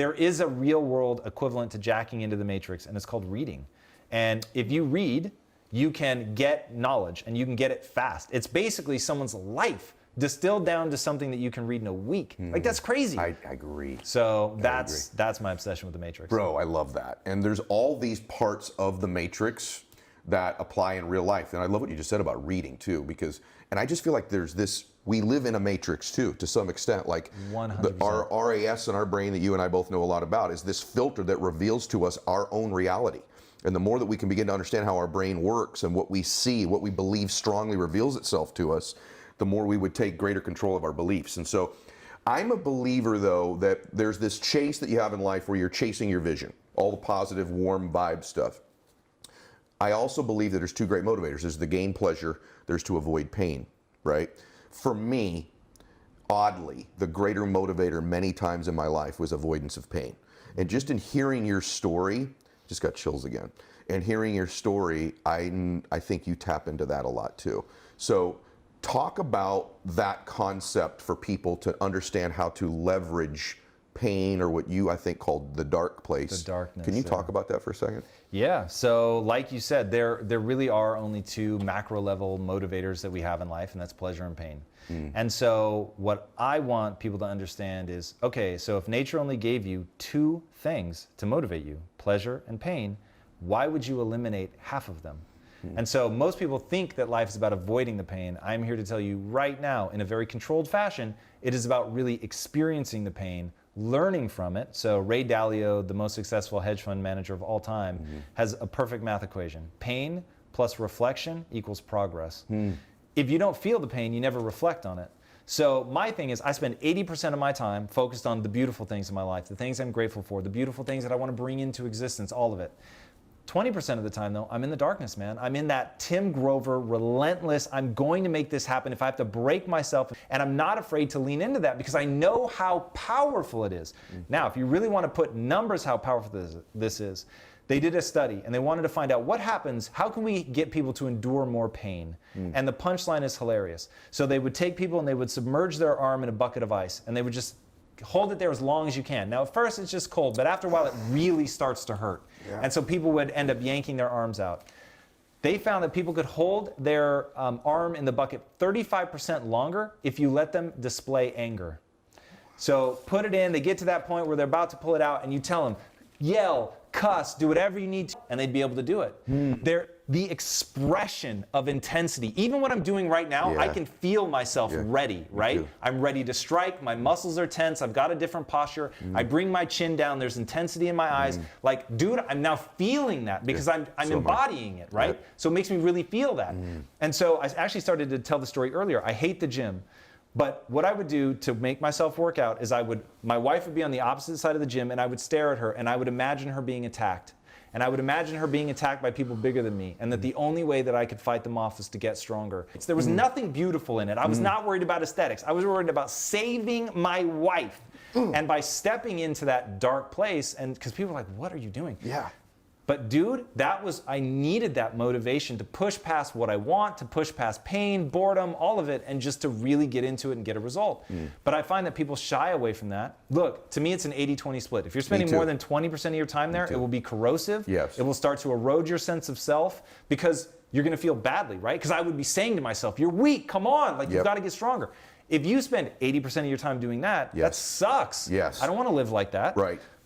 there is a real world equivalent to jacking into the matrix, and it's called reading. And if you read, you can get knowledge, and you can get it fast. It's basically someone's life distilled down to something that you can read in a week. Like, that's crazy. I agree. So that's my obsession with the Matrix. Bro, I love that. And there's all these parts of the Matrix that apply in real life. And I love what you just said about reading too, because, and I just feel like there's this, we live in a matrix too, to some extent. Like 100%. Our RAS in our brain that you and I both know a lot about is this filter that reveals to us our own reality. And the more that we can begin to understand how our brain works and what we see, what we believe strongly reveals itself to us, the more we would take greater control of our beliefs. And so I'm a believer though that there's this chase that you have in life where you're chasing your vision, all the positive, warm vibe stuff. I also believe that there's two great motivators. There's the gain pleasure, there's to avoid pain, right? For me, oddly, the greater motivator many times in my life was avoidance of pain. And just in hearing your story, just got chills again. And hearing your story, I think you tap into that a lot too. So talk about that concept for people to understand how to leverage pain, or what you, I think, called the dark place. The darkness. Can you talk about that for a second? Yeah, so like you said, there really are only two macro level motivators that we have in life, and that's pleasure and pain. And so what I want people to understand is, okay, so if nature only gave you two things to motivate you, pleasure and pain, why would you eliminate half of them? And so most people think that life is about avoiding the pain. I'm here to tell you right now, in a very controlled fashion, it is about really experiencing the pain, learning from it. So Ray Dalio, the most successful hedge fund manager of all time, has a perfect math equation. Pain plus reflection equals progress. If you don't feel the pain, you never reflect on it. So my thing is, I spend 80% of my time focused on the beautiful things in my life, the things I'm grateful for, the beautiful things that I want to bring into existence, all of it. 20% of the time, though, I'm in the darkness, man. I'm in that Tim Grover, relentless, I'm going to make this happen if I have to break myself. And I'm not afraid to lean into that because I know how powerful it is. Now, if you really want to put numbers how powerful this is, they did a study and they wanted to find out what happens, how can we get people to endure more pain? And the punchline is hilarious. So they would take people and they would submerge their arm in a bucket of ice, and they would just hold it there as long as you can. Now, at first it's just cold, but after a while it really starts to hurt. And so people would end up yanking their arms out. They found that people could hold their arm in the bucket 35% longer if you let them display anger. So put it in, they get to that point where they're about to pull it out, and you tell them, yell, cuss, do whatever you need to, and they'd be able to do it. The expression of intensity, even what I'm doing right now, I can feel myself ready, right? I'm ready to strike, my muscles are tense, I've got a different posture, I bring my chin down, there's intensity in my eyes. Like, dude, I'm now feeling that because I'm so embodying it, right? So it makes me really feel that. And so I actually started to tell the story earlier. I hate the gym. But what I would do to make myself work out is my wife would be on the opposite side of the gym, and I would stare at her, and I would imagine her being attacked. And I would imagine her being attacked by people bigger than me, and that the only way that I could fight them off was to get stronger. There was nothing beautiful in it. I was not worried about aesthetics. I was worried about saving my wife. And by stepping into that dark place, and because people are like, what are you doing? But dude, I needed that motivation to push past what I want, to push past pain, boredom, all of it, and just to really get into it and get a result. But I find that people shy away from that. Look, to me, it's an 80-20 split. If you're spending more than 20% of your time there, it will be corrosive. It will start to erode your sense of self because you're going to feel badly, right? Because I would be saying to myself, you're weak, come on, like you've got to get stronger. If you spend 80% of your time doing that, that sucks. I don't want to live like that.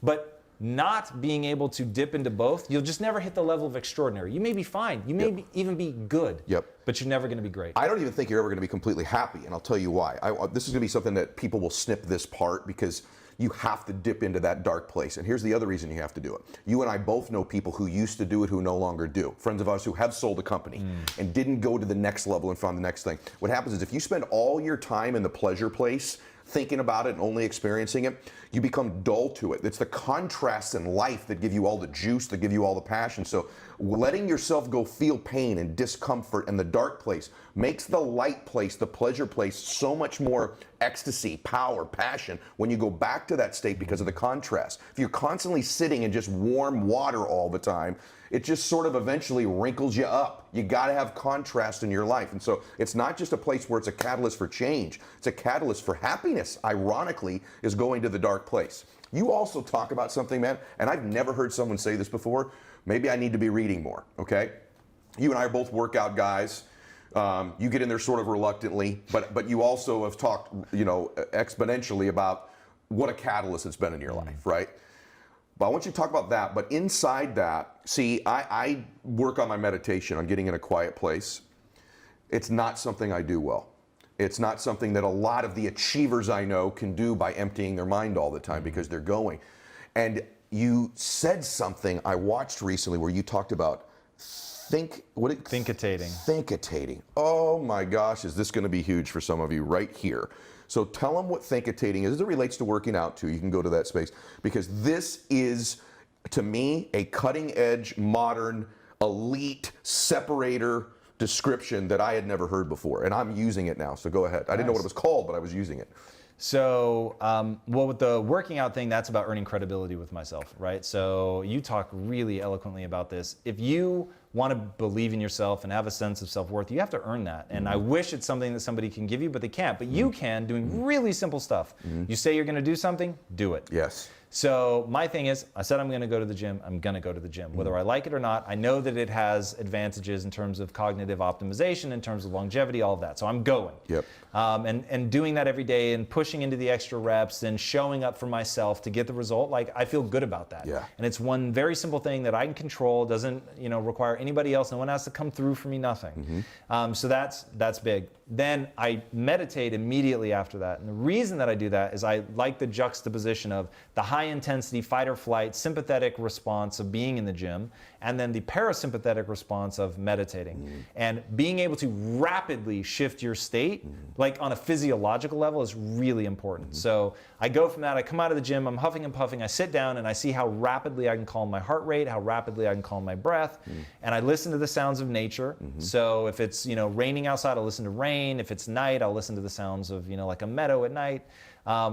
But not being able to dip into both, you'll just never hit the level of extraordinary. You may be fine. You may even be good. But you're never going to be great. I don't even think you're ever going to be completely happy, and I'll tell you why. This is going to be something that people will snip this part because you have to dip into that dark place. And here's the other reason you have to do it. You and I both know people who used to do it who no longer do. Friends of ours who have sold a company and didn't go to the next level and found the next thing. What happens is if you spend all your time in the pleasure place, thinking about it and only experiencing it, you become dull to it. It's the contrasts in life that give you all the juice, that give you all the passion. So letting yourself go feel pain and discomfort in the dark place makes the light place, the pleasure place, so much more ecstasy, power, passion when you go back to that state because of the contrast. If you're constantly sitting in just warm water all the time, it just sort of eventually wrinkles you up. You got to have contrast in your life. And so it's not just a place where it's a catalyst for change, it's a catalyst for happiness, ironically, is going to the dark place. You also talk about something, man, and I've never heard someone say this before. Maybe I need to be reading more, okay? You and I are both workout guys. You get in there sort of reluctantly, but you also have talked, exponentially about what a catalyst it's been in your life, right? But I want you to talk about that. But inside that, see, I work on my meditation, on getting in a quiet place. It's not something I do well. It's not something that a lot of the achievers I know can do by emptying their mind all the time because they're going. And you said something I watched recently where you talked about Thinkitating. Thinkitating. Oh my gosh, is this going to be huge for some of you right here. So tell them what thinkitating is as it relates to working out too. You can go to that space because this is, to me, a cutting edge, modern, elite separator description that I had never heard before, and I'm using it now, so go ahead. I didn't know what it was called, but I was using it. So, well, with the working out thing, that's about earning credibility with myself, right? So you talk really eloquently about this. If you want to believe in yourself and have a sense of self-worth, you have to earn that. And I wish it's something that somebody can give you, but they can't. But you can, doing really simple stuff. You say you're going to do something, do it. Yes. So my thing is, I said I'm going to go to the gym, I'm going to go to the gym. Whether I like it or not, I know that it has advantages in terms of cognitive optimization, in terms of longevity, all of that. So I'm going. Yep. And doing that every day and pushing into the extra reps and showing up for myself to get the result, like I feel good about that. Yeah. And it's one very simple thing that I can control, doesn't require anybody else, no one has to come through for me, nothing. So that's big. Then I meditate immediately after that. And the reason that I do that is I like the juxtaposition of the high intensity fight or flight sympathetic response of being in the gym and then the parasympathetic response of meditating. And being able to rapidly shift your state, like on a physiological level, is really important. So I go from that, I come out of the gym, I'm huffing and puffing, I sit down and I see how rapidly I can calm my heart rate, how rapidly I can calm my breath, and I listen to the sounds of nature. So if it's raining outside, I'll listen to rain. If it's night, I'll listen to the sounds of like a meadow at night,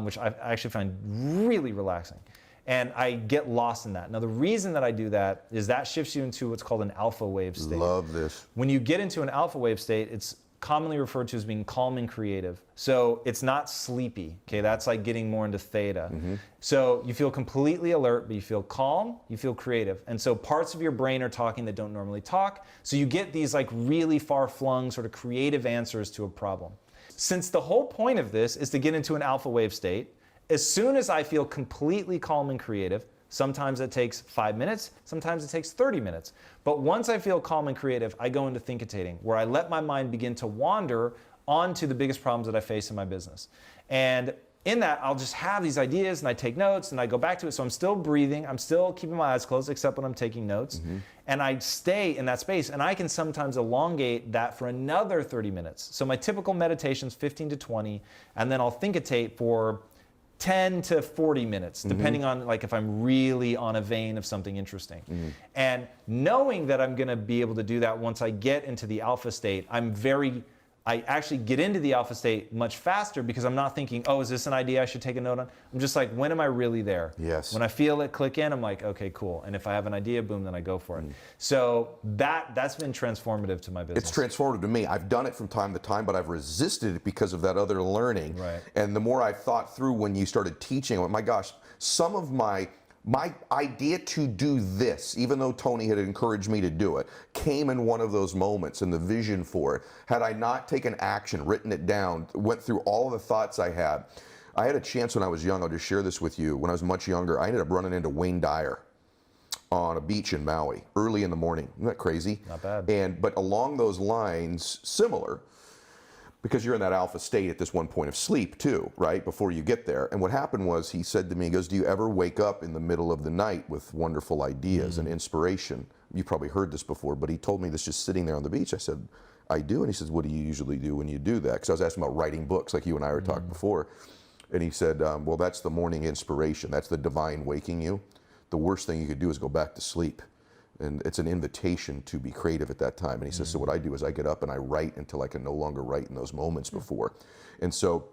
which I actually find really relaxing. And I get lost in that. Now, the reason that I do that is that shifts you into what's called an alpha wave state. Love this. When you get into an alpha wave state, it's commonly referred to as being calm and creative. So it's not sleepy, okay? That's like getting more into theta. So you feel completely alert, but you feel calm, you feel creative. And so parts of your brain are talking that don't normally talk. So you get these like really far-flung sort of creative answers to a problem. Since the whole point of this is to get into an alpha wave state, as soon as I feel completely calm and creative, sometimes it takes 5 minutes, sometimes it takes 30 minutes. But once I feel calm and creative, I go into thinkitating, where I let my mind begin to wander onto the biggest problems that I face in my business. And in that, I'll just have these ideas and I take notes and I go back to it. So I'm still breathing, I'm still keeping my eyes closed except when I'm taking notes. And I stay in that space and I can sometimes elongate that for another 30 minutes. So my typical meditation's 15 to 20, and then I'll thinkitate for 10 to 40 minutes, depending on like if I'm really on a vein of something interesting. And knowing that I'm gonna be able to do that once I get into the alpha state, I actually get into the alpha state much faster because I'm not thinking, oh, is this an idea I should take a note on? I'm just like, when am I really there? Yes. When I feel it click in, I'm like, okay, cool. And if I have an idea, boom, then I go for it. So that's been transformative to my business. It's transformative to me. I've done it from time to time, but I've resisted it because of that other learning. Right. And the more I thought through when you started teaching, I went, my gosh, some of my idea to do this, even though Tony had encouraged me to do it, came in one of those moments and the vision for it. Had I not taken action, written it down, went through all of the thoughts I had a chance when I was young, I'll just share this with you. When I was much younger, I ended up running into Wayne Dyer on a beach in Maui early in the morning. Isn't that crazy? Not bad. But along those lines, similar, because you're in that alpha state at this one point of sleep too, right, before you get there. And what happened was, he said to me, he goes, do you ever wake up in the middle of the night with wonderful ideas and inspiration? You probably heard this before, but he told me this just sitting there on the beach. I said, I do. And he says, what do you usually do when you do that? Because I was asking about writing books like you and I were talking before. And he said, well, that's the morning inspiration. That's the divine waking you. The worst thing you could do is go back to sleep. And it's an invitation to be creative at that time. And he says, so what I do is I get up and I write until I can no longer write in those moments before. And so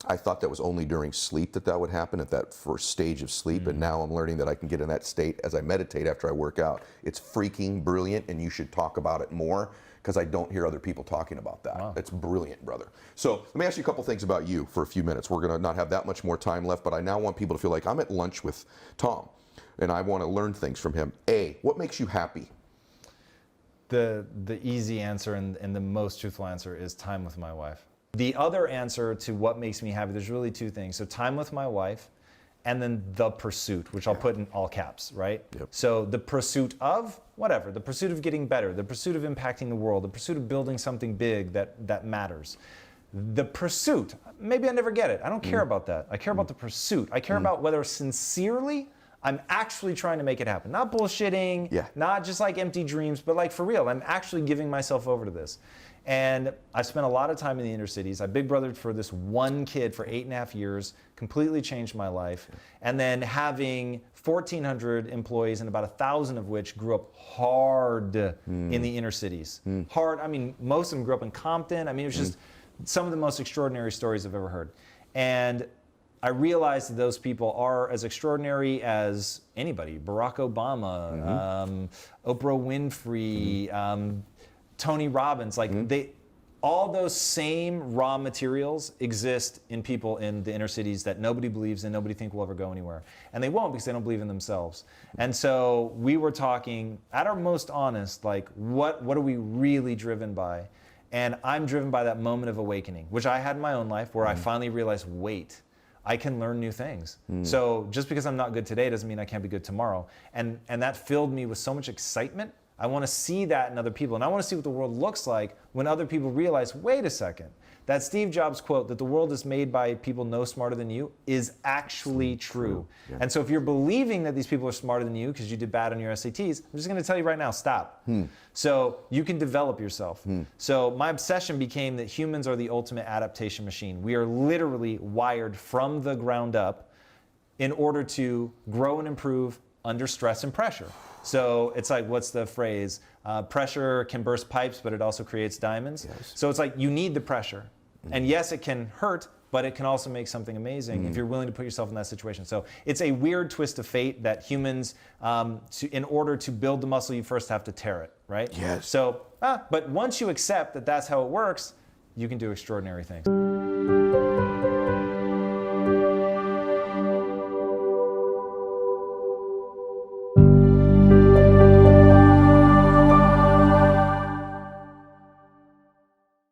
I thought that was only during sleep that would happen, at that first stage of sleep, and now I'm learning that I can get in that state as I meditate after I work out. It's freaking brilliant, and you should talk about it more, because I don't hear other people talking about that. Wow. It's brilliant, brother. So let me ask you a couple things about you for a few minutes. We're gonna not have that much more time left, but I now want people to feel like I'm at lunch with Tom, and I want to learn things from him. A, what makes you happy? The easy answer and the most truthful answer is time with my wife. The other answer to what makes me happy, there's really two things. So time with my wife, and then the pursuit, which I'll put in all caps, right? Yep. So the pursuit of whatever, the pursuit of getting better, the pursuit of impacting the world, the pursuit of building something big that matters. The pursuit, maybe I never get it. I don't care about that. I care about the pursuit. I care about whether sincerely I'm actually trying to make it happen. Not bullshitting, not just like empty dreams, but like for real. I'm actually giving myself over to this. And I spent a lot of time in the inner cities. I big brothered for this one kid for 8.5 years, completely changed my life. And then having 1,400 employees and about 1,000 of which grew up hard in the inner cities. Hard, I mean, most of them grew up in Compton. I mean, it was just some of the most extraordinary stories I've ever heard. And I realized that those people are as extraordinary as anybody. Barack Obama, Oprah Winfrey, Tony Robbins, like all those same raw materials exist in people in the inner cities that nobody believes in, nobody think will ever go anywhere. And they won't because they don't believe in themselves. And so we were talking at our most honest, like what are we really driven by? And I'm driven by that moment of awakening, which I had in my own life where I finally realized, wait, I can learn new things. So just because I'm not good today doesn't mean I can't be good tomorrow. And that filled me with so much excitement. I want to see that in other people. And I want to see what the world looks like when other people realize, wait a second, that Steve Jobs quote that the world is made by people no smarter than you is actually true. Yeah. And so if you're believing that these people are smarter than you because you did bad on your SATs, I'm just going to tell you right now, stop. So you can develop yourself. So my obsession became that humans are the ultimate adaptation machine. We are literally wired from the ground up in order to grow and improve under stress and pressure. So it's like, what's the phrase? Pressure can burst pipes, but it also creates diamonds. Yes. So it's like you need the pressure. And yes, it can hurt, but it can also make something amazing if you're willing to put yourself in that situation. So it's a weird twist of fate that humans, in order to build the muscle, you first have to tear it, right? Yes. So, but once you accept that that's how it works, you can do extraordinary things.